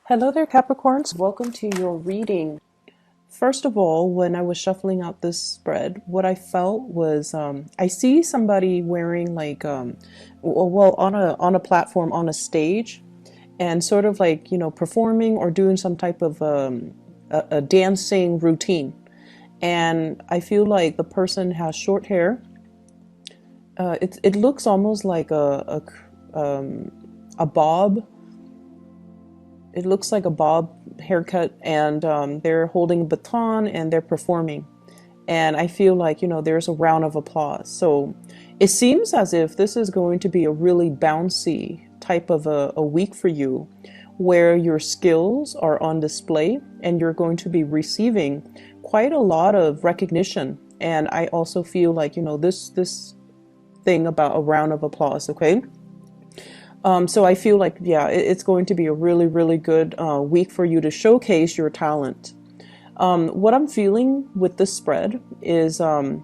Hello there, Capricorns. Welcome to your reading. First of all, when I was shuffling out this spread, what I felt was I see somebody wearing like well on a platform on a stage, and sort of like performing or doing some type of a dancing routine. And I feel like the person has short hair. It looks almost like a bob. It looks like a bob haircut, and they're holding a baton and they're performing. And I feel like, there's a round of applause. So it seems as if this is going to be a really bouncy type of a week for you, where your skills are on display and you're going to be receiving quite a lot of recognition. And I also feel like, this thing about a round of applause, okay? So I feel like, yeah, it's going to be a really, really good week for you to showcase your talent. What I'm feeling with this spread is I'm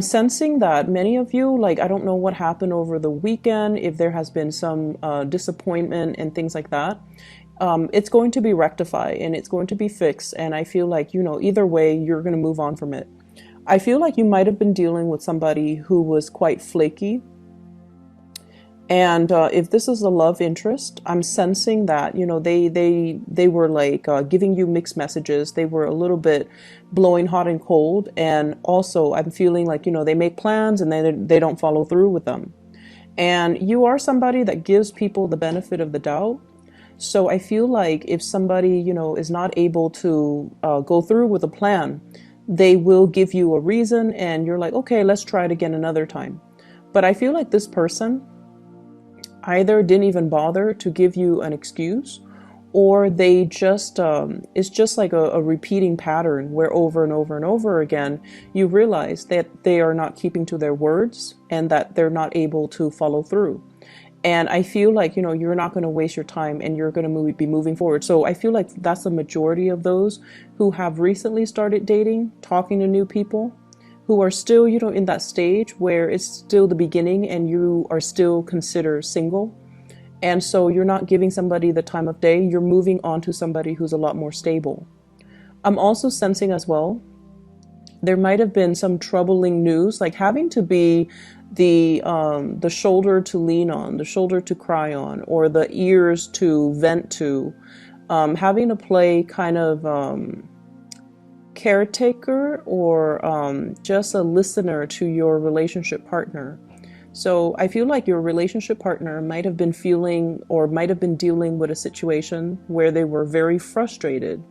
sensing that many of you, like, I don't know what happened over the weekend, if there has been some disappointment and things like that. It's going to be rectified and it's going to be fixed. And I feel like, either way, you're going to move on from it. I feel like you might have been dealing with somebody who was quite flaky. And if this is a love interest, I'm sensing that, they were like giving you mixed messages. They were a little bit blowing hot and cold. And also I'm feeling like, they make plans and they don't follow through with them. And you are somebody that gives people the benefit of the doubt. So I feel like if somebody, is not able to go through with a plan, they will give you a reason and you're like, okay, let's try it again another time. But I feel like this person either didn't even bother to give you an excuse, or they just it's just like a repeating pattern where over and over and over again you realize that they are not keeping to their words and that they're not able to follow through. And I feel like, you're not going to waste your time and you're going to be moving forward. So I feel like that's the majority of those who have recently started dating, talking to new people, who are still, in that stage where it's still the beginning and you are still considered single. And so you're not giving somebody the time of day, you're moving on to somebody who's a lot more stable. I'm also sensing as well, there might have been some troubling news, like having to be the shoulder to lean on, the shoulder to cry on, or the ears to vent to, having to play kind of caretaker or just a listener to your relationship partner. So I feel like your relationship partner might have been feeling or might have been dealing with a situation where they were very frustrated.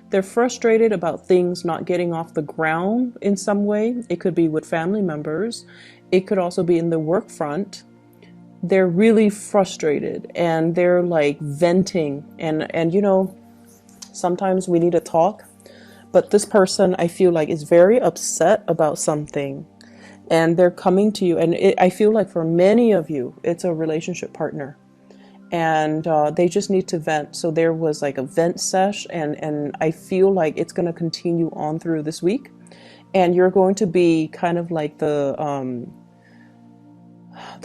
They're frustrated about things not getting off the ground in some way. It could be with family members. It could also be in the work front. They're really frustrated and they're like venting and sometimes we need to talk. But this person, I feel like, is very upset about something and they're coming to you. And I feel like for many of you, it's a relationship partner and they just need to vent. So there was like a vent sesh and I feel like it's going to continue on through this week. And you're going to be kind of like the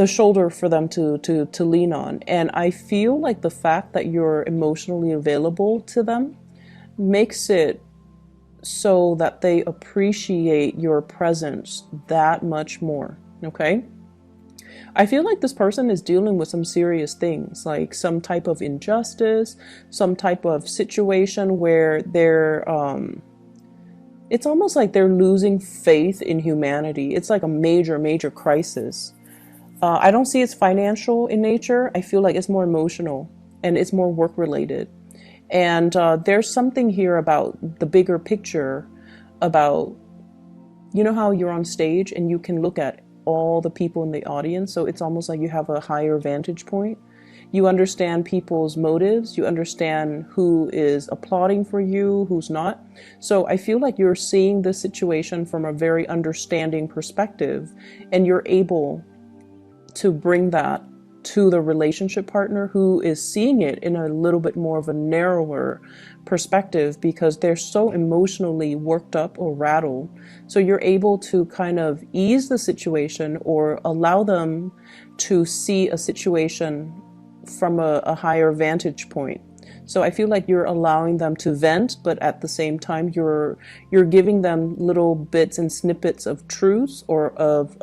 shoulder for them to lean on. And I feel like the fact that you're emotionally available to them makes it so that they appreciate your presence that much more, okay? I feel like this person is dealing with some serious things, like some type of injustice, some type of situation where they're, it's almost like they're losing faith in humanity. It's like a major, major crisis. I don't see it's financial in nature. I feel like it's more emotional and it's more work related. And there's something here about the bigger picture about, how you're on stage and you can look at all the people in the audience. So it's almost like you have a higher vantage point. You understand people's motives. You understand who is applauding for you, who's not. So I feel like you're seeing this situation from a very understanding perspective and you're able to bring that to the relationship partner who is seeing it in a little bit more of a narrower perspective because they're so emotionally worked up or rattled. So you're able to kind of ease the situation or allow them to see a situation from a higher vantage point. So I feel like you're allowing them to vent, but at the same time, you're giving them little bits and snippets of truths or of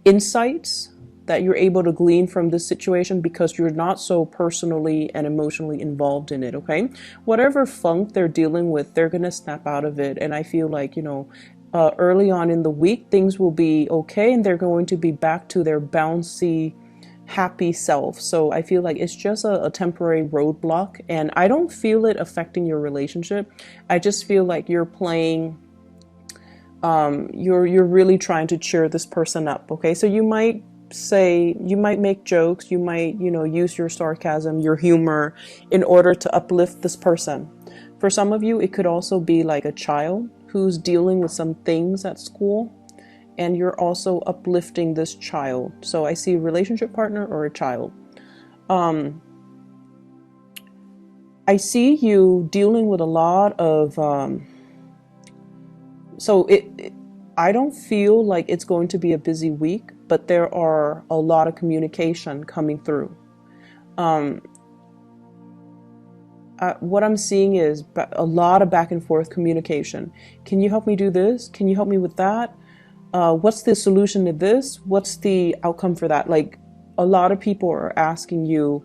insights that you're able to glean from this situation because you're not so personally and emotionally involved in it, okay? Whatever funk they're dealing with, they're going to snap out of it. And I feel like, early on in the week, things will be okay and they're going to be back to their bouncy, happy self. So I feel like it's just a temporary roadblock, and I don't feel it affecting your relationship. I just feel like you're playing you're really trying to cheer this person up, okay? So you might make jokes, you might, use your sarcasm, your humor in order to uplift this person. For some of you, it could also be like a child who's dealing with some things at school, and you're also uplifting this child. So I see a relationship partner or a child. I see you dealing with a lot of I don't feel like it's going to be a busy week, but there are a lot of communication coming through. What I'm seeing is a lot of back and forth communication. Can you help me do this? Can you help me with that? What's the solution to this? What's the outcome for that? Like, a lot of people are asking you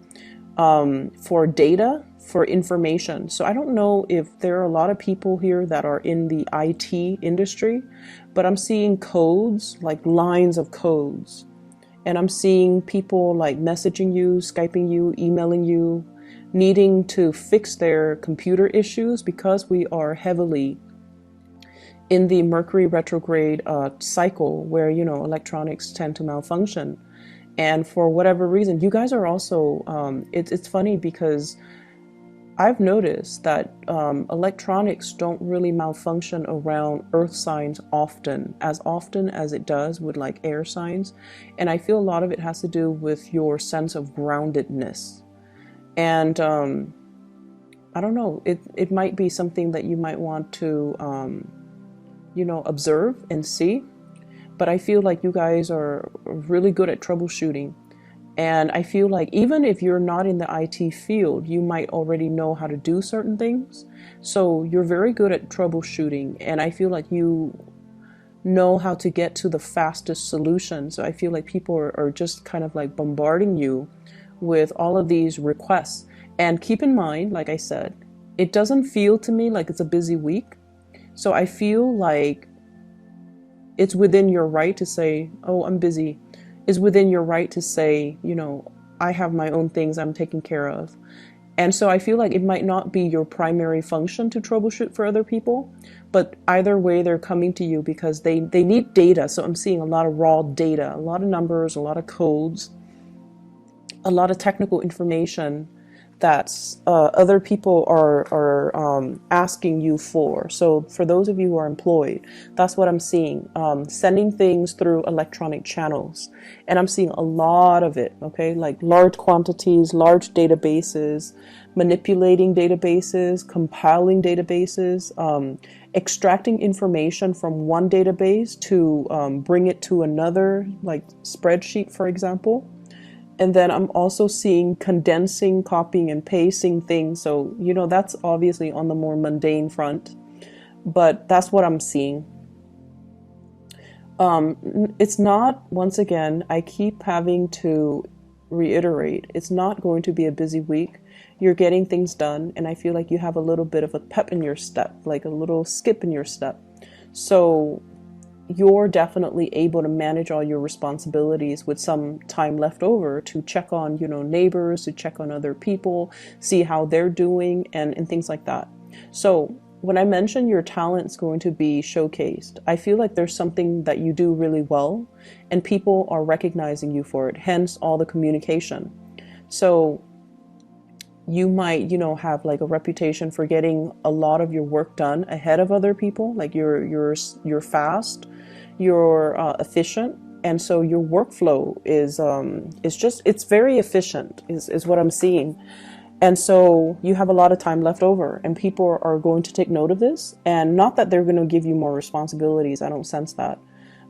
for data, for information. So I don't know if there are a lot of people here that are in the IT industry, but I'm seeing codes, like lines of codes. And I'm seeing people like messaging you, Skyping you, emailing you, needing to fix their computer issues because we are heavily in the Mercury retrograde cycle where, electronics tend to malfunction. And for whatever reason, you guys are also, it's funny because I've noticed that electronics don't really malfunction around earth signs often as it does with like air signs. And I feel a lot of it has to do with your sense of groundedness. And I don't know, it might be something that you might want to, observe and see. But I feel like you guys are really good at troubleshooting. And I feel like even if you're not in the IT field, you might already know how to do certain things. So you're very good at troubleshooting. And I feel like you know how to get to the fastest solution. So I feel like people are just kind of like bombarding you with all of these requests. And keep in mind, like I said, it doesn't feel to me like it's a busy week. So I feel like it's within your right to say, oh, I'm busy. It's within your right to say, I have my own things I'm taking care of. And so I feel like it might not be your primary function to troubleshoot for other people, but either way, they're coming to you because they need data. So I'm seeing a lot of raw data, a lot of numbers, a lot of codes, a lot of technical information that other people are asking you for. So for those of you who are employed, that's what I'm seeing. Sending things through electronic channels. And I'm seeing a lot of it, okay? Like large quantities, large databases, manipulating databases, compiling databases, extracting information from one database to bring it to another, like spreadsheet, for example. And then I'm also seeing condensing, copying, and pasting things. So, that's obviously on the more mundane front, but that's what I'm seeing. It's not, once again, I keep having to reiterate, it's not going to be a busy week. You're getting things done, and I feel like you have a little bit of a pep in your step, like a little skip in your step. So you're definitely able to manage all your responsibilities with some time left over to check on, neighbors, to check on other people, see how they're doing, and things like that. So when I mention your talent's going to be showcased, I feel like there's something that you do really well and people are recognizing you for it, hence all the communication. So you might, have like a reputation for getting a lot of your work done ahead of other people. Like you're fast, you're efficient, and so your workflow is it's very efficient is what I'm seeing. And so you have a lot of time left over, and people are going to take note of this. And not that they're going to give you more responsibilities, I don't sense that,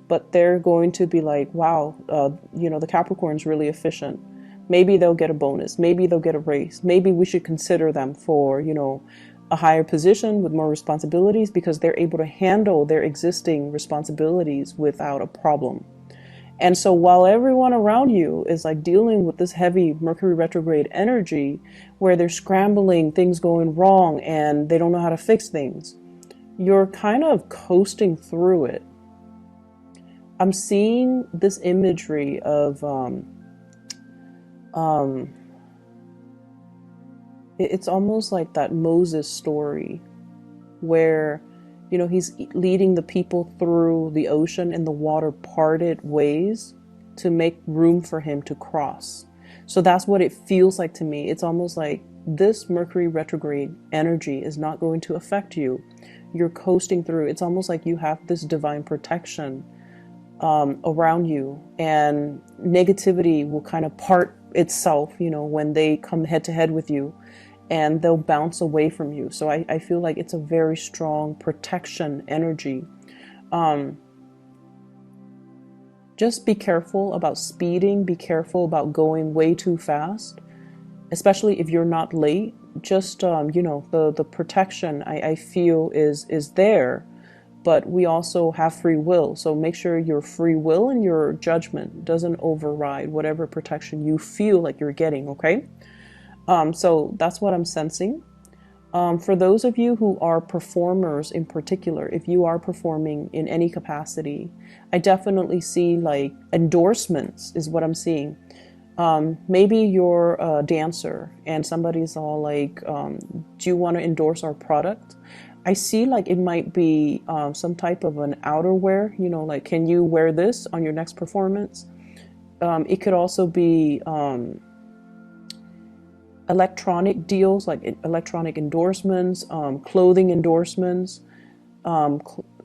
but they're going to be like, wow, the Capricorn's really efficient. Maybe they'll get a bonus. Maybe they'll get a raise. Maybe we should consider them for, a higher position with more responsibilities because they're able to handle their existing responsibilities without a problem. And so while everyone around you is like dealing with this heavy Mercury retrograde energy where they're scrambling, things going wrong, and they don't know how to fix things, you're kind of coasting through it. I'm seeing this imagery of it's almost like that Moses story where he's leading the people through the ocean and the water parted ways to make room for him to cross. So that's what it feels like to me. It's almost like this Mercury retrograde energy is not going to affect you. You're coasting through. It's almost like you have this divine protection around you, and negativity will kind of part itself, when they come head to head with you, and they'll bounce away from you. So I feel like it's a very strong protection energy. Just be careful about speeding. Be careful about going way too fast, especially if you're not late. Just, the protection I feel is there, but we also have free will. So make sure your free will and your judgment doesn't override whatever protection you feel like you're getting, okay? So that's what I'm sensing. For those of you who are performers in particular, if you are performing in any capacity, I definitely see like endorsements is what I'm seeing. Maybe you're a dancer and somebody's all like, do you want to endorse our product? I see like it might be some type of an outerwear, like, can you wear this on your next performance? It could also be electronic deals, like electronic endorsements, clothing endorsements,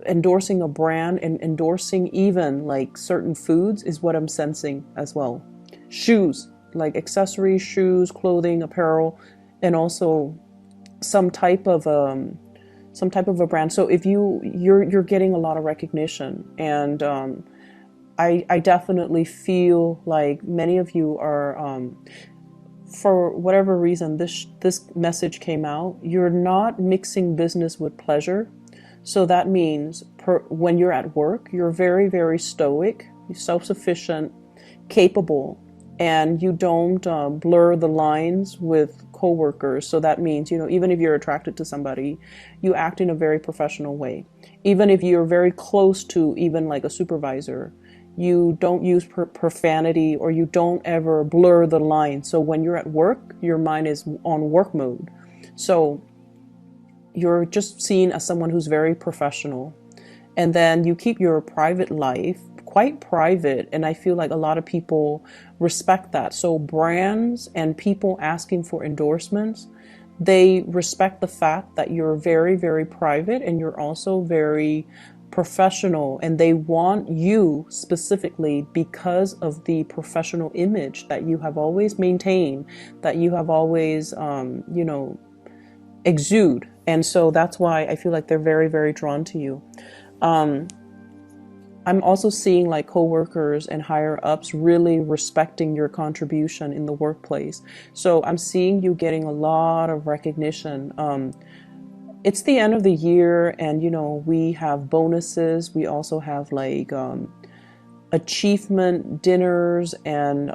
endorsing a brand, and endorsing even like certain foods is what I'm sensing as well. Shoes, like accessories, shoes, clothing, apparel, and also some type of a brand. So if you're getting a lot of recognition, and I definitely feel like many of you are, for whatever reason, this message came out. You're not mixing business with pleasure. So that means when you're at work, you're very, very stoic, self-sufficient, capable, and you don't blur the lines with coworkers. So that means, even if you're attracted to somebody, you act in a very professional way. Even if you're very close to even like a supervisor, you don't use profanity, or you don't ever blur the line. So when you're at work, your mind is on work mode. So you're just seen as someone who's very professional. And then you keep your private life quite private. And I feel like a lot of people respect that. So brands and people asking for endorsements, they respect the fact that you're very, very private, and you're also very professional, and they want you specifically because of the professional image that you have always maintained, that you have always, exude. And so that's why I feel like they're very, very drawn to you. I'm also seeing like coworkers and higher ups really respecting your contribution in the workplace. So I'm seeing you getting a lot of recognition. It's the end of the year, and we have bonuses. We also have like achievement dinners, and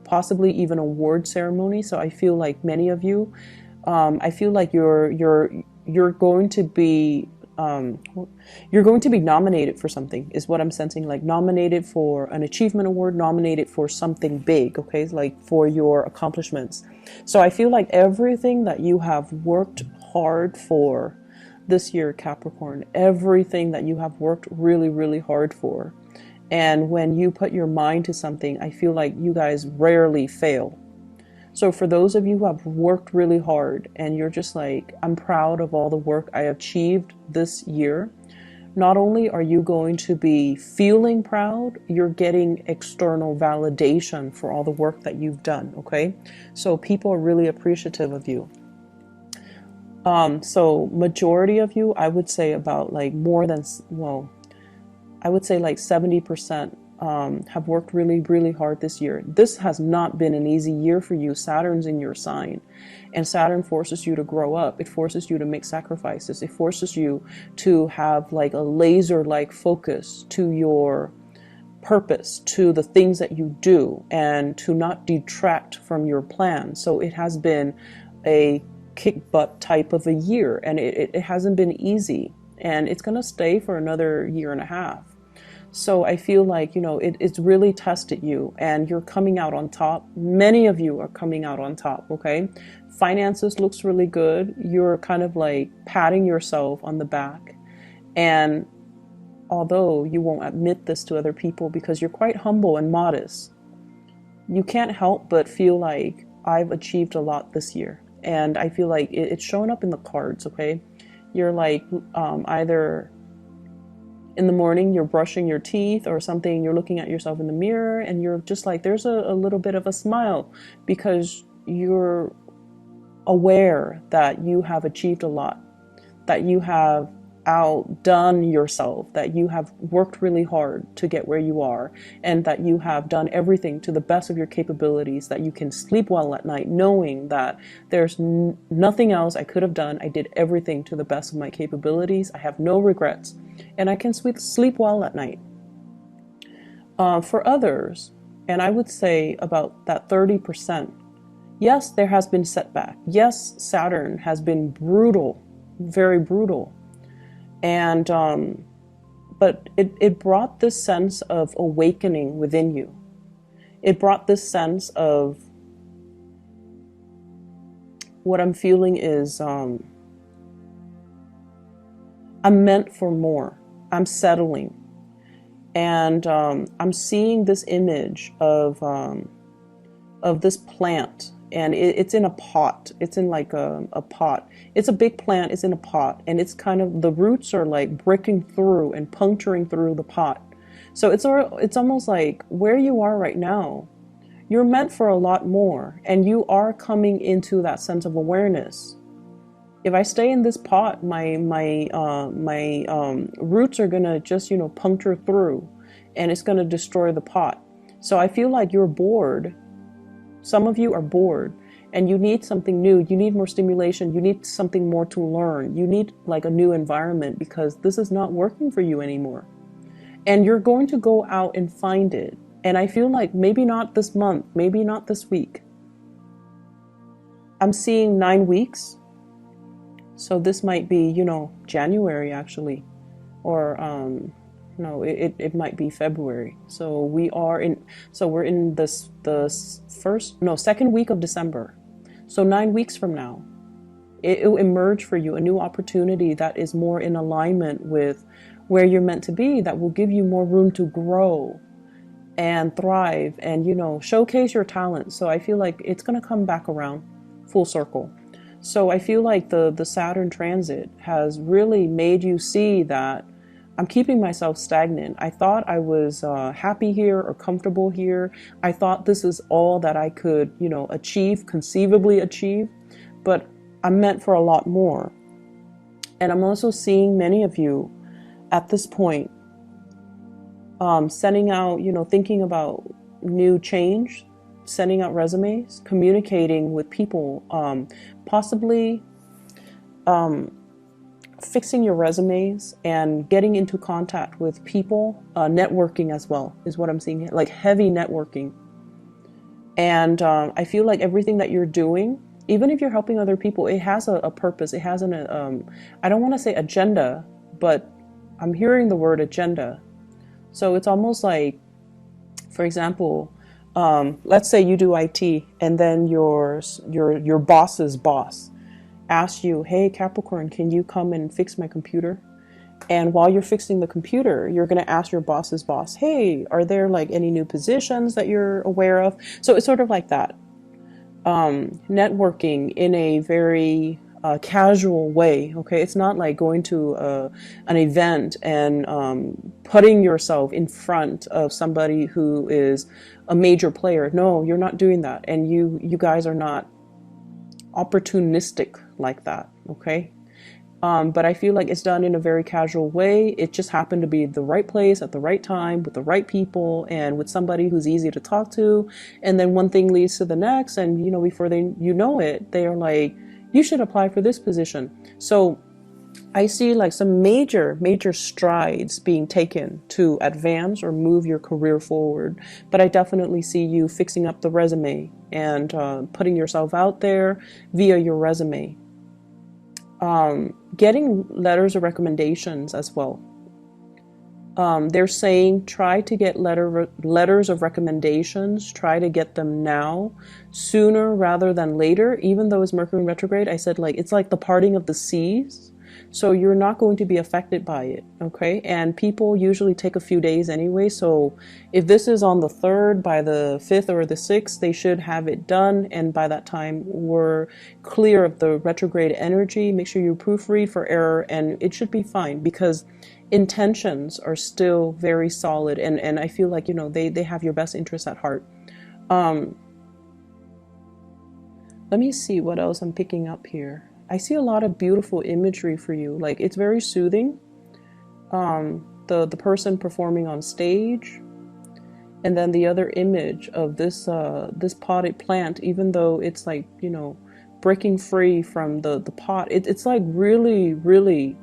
possibly even award ceremony. So I feel like many of you, I feel like you're going to be nominated for something, is what I'm sensing. Like nominated for an achievement award, nominated for something big, okay, like for your accomplishments. So I feel like everything that you have worked hard for this year, Capricorn, everything that you have worked really, really hard for, and when you put your mind to something, I feel like you guys rarely fail. So for those of you who have worked really hard and you're just like, I'm proud of all the work I achieved this year, not only are you going to be feeling proud, you're getting external validation for all the work that you've done, okay? So people are really appreciative of you. So majority of you, I would say about like more than, well, I would say like 70% have worked really, really hard this year. This has not been an easy year for you. Saturn's in your sign, and Saturn forces you to grow up. It forces you to make sacrifices. It forces you to have like a laser-like focus to your purpose, to the things that you do, and to not detract from your plan. So it has been a kick butt type of a year, and it hasn't been easy, and it's going to stay for another year and a half. So I feel like, it's really tested you, and you're coming out on top. Many of you are coming out on top, okay? Finances looks really good. You're kind of like patting yourself on the back. And although you won't admit this to other people because you're quite humble and modest, you can't help but feel like I've achieved a lot this year. And I feel like it's showing up in the cards, okay? You're like either in the morning you're brushing your teeth or something, you're looking at yourself in the mirror and you're just like, there's a little bit of a smile because you're aware that you have achieved a lot, that you have outdone yourself, that you have worked really hard to get where you are, and that you have done everything to the best of your capabilities, that you can sleep well at night knowing that there's nothing else I could have done. I did everything to the best of my capabilities. I have no regrets, and I can sleep well at night. For others, and I would say about that 30%, yes, there has been setback. Yes, Saturn has been brutal, very brutal. And, but it brought this sense of awakening within you. It brought this sense of what I'm feeling is, I'm meant for more. I'm settling. And, I'm seeing this image of this plant. And it's in a pot. It's in like a pot. It's a big plant. It's in a pot. And it's kind of, the roots are like breaking through and puncturing through the pot. So it's almost like where you are right now, you're meant for a lot more. And you are coming into that sense of awareness. If I stay in this pot, my roots are going to just, puncture through. And it's going to destroy the pot. So I feel like you're bored. Some of you are bored and you need something new. You need more stimulation. You need something more to learn. You need like a new environment because this is not working for you anymore. And you're going to go out and find it. And I feel like maybe not this month, maybe not this week. I'm seeing 9 weeks. So this might be, January actually, or, no, it might be February. So we're in second week of December. So 9 weeks from now, it will emerge for you a new opportunity that is more in alignment with where you're meant to be, that will give you more room to grow and thrive and, showcase your talents. So I feel like it's going to come back around full circle. So I feel like the Saturn transit has really made you see that I'm keeping myself stagnant. I thought I was happy here or comfortable here. I thought this is all that I could, conceivably achieve, but I'm meant for a lot more. And I'm also seeing many of you at this point sending out, thinking about new change, sending out resumes, communicating with people, possibly fixing your resumes and getting into contact with people, networking as well is what I'm seeing, like heavy networking. And I feel like everything that you're doing, even if you're helping other people, it has a purpose. It has I don't want to say agenda, but I'm hearing the word agenda. So it's almost like, for example, let's say you do IT and then your boss's boss asks you, hey, Capricorn, can you come and fix my computer? And while you're fixing the computer, you're going to ask your boss's boss, hey, are there like any new positions that you're aware of? So it's sort of like that. Networking in a very casual way. Okay. It's not like going to an event and putting yourself in front of somebody who is a major player. No, you're not doing that. And you guys are not opportunistic like that. Okay. But I feel like it's done in a very casual way. It just happened to be the right place at the right time with the right people and with somebody who's easy to talk to. And then one thing leads to the next. And, before you know it, they are like, you should apply for this position. So I see like some major, major strides being taken to advance or move your career forward. But I definitely see you fixing up the resume and putting yourself out there via your resume. Getting letters of recommendations as well. They're saying try to get letters of recommendations, try to get them now, sooner rather than later. Even though it's Mercury retrograde, I said like it's like the parting of the seas. So you're not going to be affected by it, okay? And people usually take a few days anyway. So if this is on the 3rd, by the 5th or the 6th, they should have it done. And by that time, we're clear of the retrograde energy. Make sure you proofread for error, and it should be fine because intentions are still very solid. And I feel like, they have your best interests at heart. Let me see what else I'm picking up here. I see a lot of beautiful imagery for you. Like it's very soothing. The person performing on stage, and then the other image of this potted plant. Even though it's like breaking free from the pot, it's like really really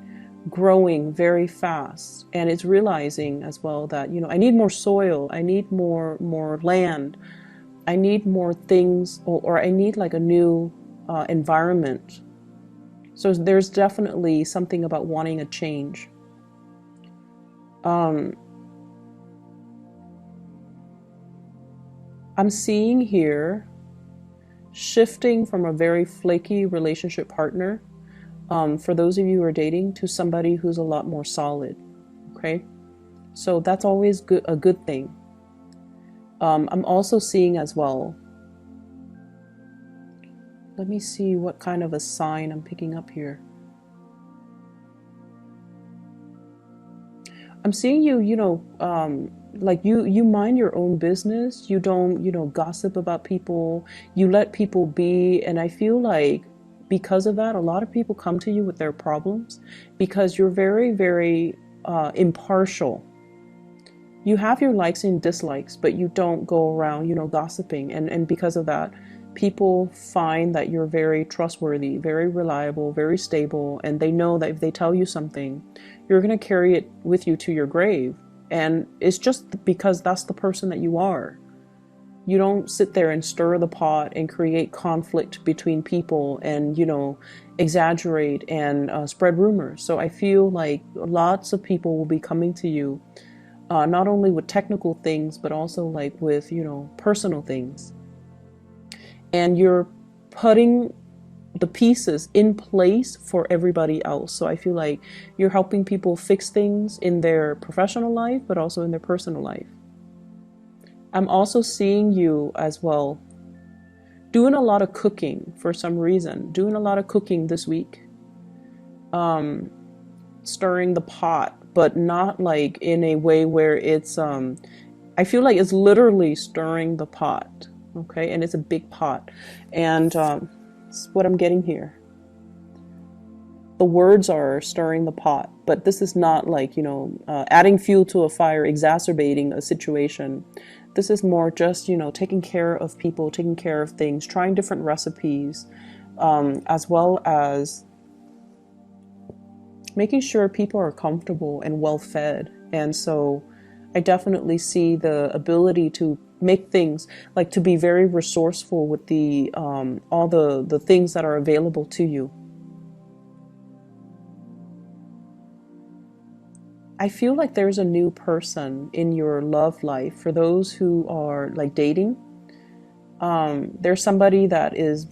growing very fast, and it's realizing as well that I need more soil, I need more land, I need more things, or I need like a new environment. So there's definitely something about wanting a change. I'm seeing here shifting from a very flaky relationship partner, for those of you who are dating, to somebody who's a lot more solid. Okay, so that's always a good thing. I'm also seeing as well. Let me see what kind of a sign I'm picking up here. I'm seeing you, like you mind your own business. You don't, gossip about people. You let people be. And I feel like because of that, a lot of people come to you with their problems because you're very, very impartial. You have your likes and dislikes, but you don't go around, gossiping. And because of that, people find that you're very trustworthy, very reliable, very stable, and they know that if they tell you something, you're going to carry it with you to your grave. And it's just because that's the person that you are. You don't sit there and stir the pot and create conflict between people and, exaggerate and spread rumors. So I feel like lots of people will be coming to you, not only with technical things, but also like with, personal things. And you're putting the pieces in place for everybody else. So I feel like you're helping people fix things in their professional life, but also in their personal life. I'm also seeing you as well doing a lot of cooking for some reason, doing a lot of cooking this week, stirring the pot, but not like in a way where it's, I feel like it's literally stirring the pot. Okay, and it's a big pot, and it's what I'm getting here. The words are stirring the pot, but this is not like adding fuel to a fire, exacerbating a situation. This is more just taking care of people, taking care of things, trying different recipes, as well as making sure people are comfortable and well fed. And so I definitely see the ability to make things, like to be very resourceful with the all the things that are available to you. I feel like there's a new person in your love life. For those who are like dating, there's somebody that is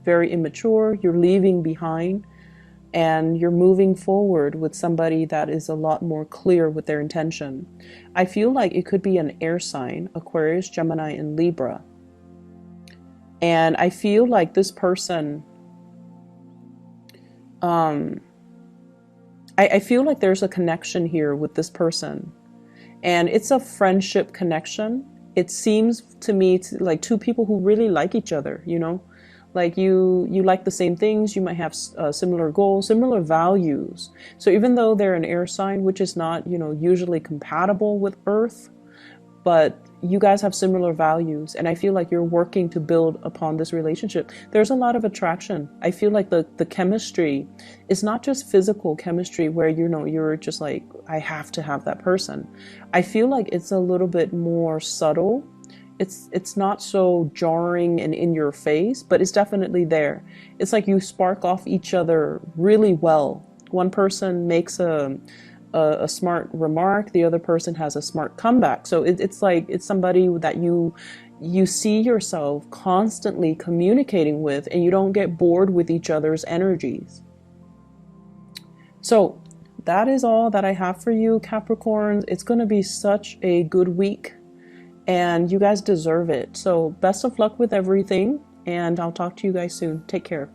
very immature. You're leaving behind, and you're moving forward with somebody that is a lot more clear with their intention. I feel like it could be an air sign, Aquarius, Gemini, and Libra. And I feel like this person, I feel like there's a connection here with this person. And it's a friendship connection. It seems to me like two people who really like each other, Like you like the same things, you might have similar goals, similar values. So even though they're an air sign, which is not, usually compatible with Earth, but you guys have similar values, and I feel like you're working to build upon this relationship. There's a lot of attraction. I feel like the chemistry is not just physical chemistry where you're just like, I have to have that person. I feel like it's a little bit more subtle. It's not so jarring and in your face, but it's definitely there. It's like you spark off each other really well. One person makes a smart remark, the other person has a smart comeback. So it's like it's somebody that you see yourself constantly communicating with, and you don't get bored with each other's energies. So that is all that I have for you, Capricorns. It's going to be such a good week, and you guys deserve it. So best of luck with everything, and I'll talk to you guys soon. Take care.